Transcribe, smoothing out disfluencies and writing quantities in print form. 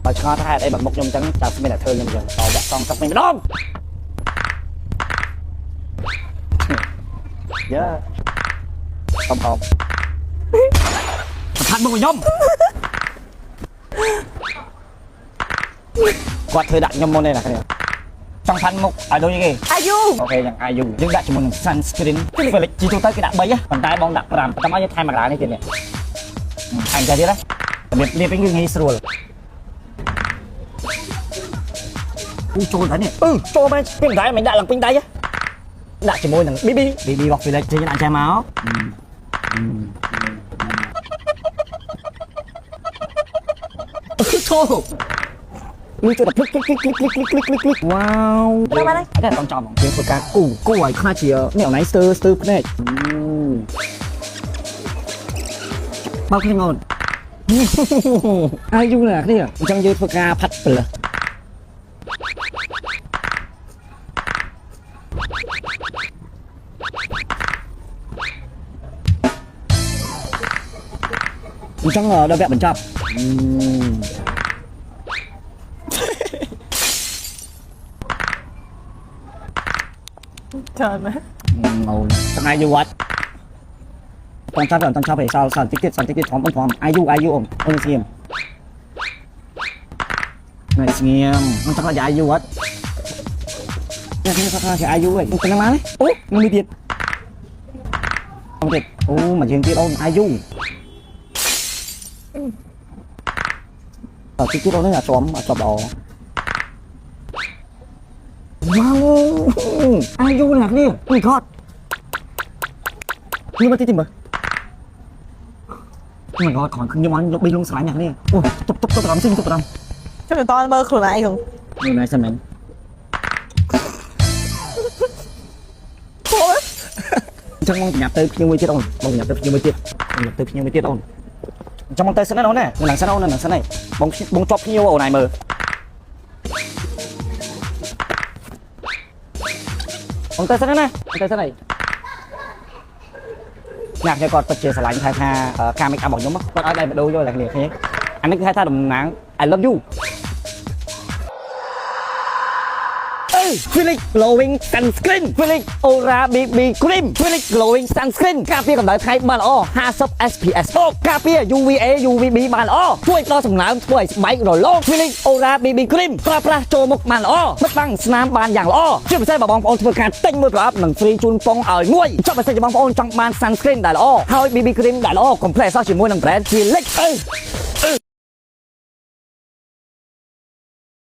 បើឆ្ងល់ថាហេតុអីបើមុខខ្ញុំអញ្ចឹងតើស្មានតែធ្វើខ្ញុំអញ្ចឹងតបាក់សងទឹកមិញម្ដងយ៉ាខំសំខាន់មុខខ្ញុំគាត់ធ្វើដាក់ខ្ញុំមុនទេណាគ្នាចង់ផាន់មុខឲ្យដូចគេអាយុអូខេយ៉ាងអាយុយើងដាក់ជាមួយនឹង sunscreen Felix ជីទូទៅគេដាក់3ហ៎ប៉ុន្តែបងដាក់5តែមកយើងថែមមកនេះទៀតនេះថែមតែទៀតណារបៀបលាបវិញគឺងាយស្រួលចូលតែនេះចូលមកពេញដៃមិនដាក់ឡើងពេញដៃដាក់ជាមួយនឹង BB របស់ Felix ចេញដាក់ចាមកចូលនេះជួយតែคลิกវ៉ាវដល់បានហើយតែต้องចំយើងធ្វើការគូឲ្យខ្លាចជានេះអនឡាញស្ទើភ្នែកមកខ្ញុំងន់អាយុណាគ្នាអញ្ចឹងយើងធ្វើការផាត់ព្រលឹះអញ្ចឹងដល់វគ្គបញ្ចប់ច្រើនណាស់អូនថ្ងៃយូរវត្តต้องចាប់ឯសល់តិចទៀតធំអាយុអូនស្ងៀមណែស្ងៀមអត់ថាអាយុវត្តនេះគេថាអាយុឯងប៉ុណ្ណឹងមកអូនឹងមួយទៀតអូមកជាងទៀតអូនអាយុតិចទៀតអូននេះអាចប់ល្អវ៉ាវអាយុណាស់នេះពីខត់នេះមកទីមើលមិនគាត់cònខ្ញុំអញលុបបីលងស្រឡាញ់ណាស់នេះអូតុបរំស៊ីតុបរំខ្ញុំមិនតមើលខ្លួនឯងហ្នឹងខ្លួនឯងសិនមែនអញ្ចឹងមកញ៉ាប់ទៅភ្ញៀវមួយទៀតអូនបងញ៉ាប់ទៅភ្ញៀវមួយទៀតអូនអញ្ចឹងមកទៅសិនណាអូនណានឹងសិនអូននឹងសិនហើយបងជាប់ភ្ញៀវអូនឯងមើលអូនទៅសិនណាទៅសិនហើយញ៉ាំគាត់ពិតជាស្រឡាញ់ថាការ make up របស់ខ្ញុំគាត់ឲ្យដៃបដូរយកតែគ្នាអានេះគឺថាតំណាង I love you Felix glowing sunscreen Felix Aura BB cream Felix glowing sunscreen ការពារកម្ដៅថ្ងៃបានល្អ50 SPS ការពារ UVA UVB បានល្អជួយដល់សំណើមធ្វើឲ្យស្បែករលោង Felix Aura BB cream ប្រើប្រាស់ចូលមុខបានល្អបិទបាំងស្នាមបានយ៉ាងល្អជាពិសេសបើបងប្អូនធ្វើការទិញមួយប្រអប់នឹង free ជូនពងឲ្យមួយចុះបើសិនជាបងប្អូនចង់បាន sunscreen ដែលល្អហើយ BB cream ដែលល្អ complete សោះជាមួយនឹង brand Felix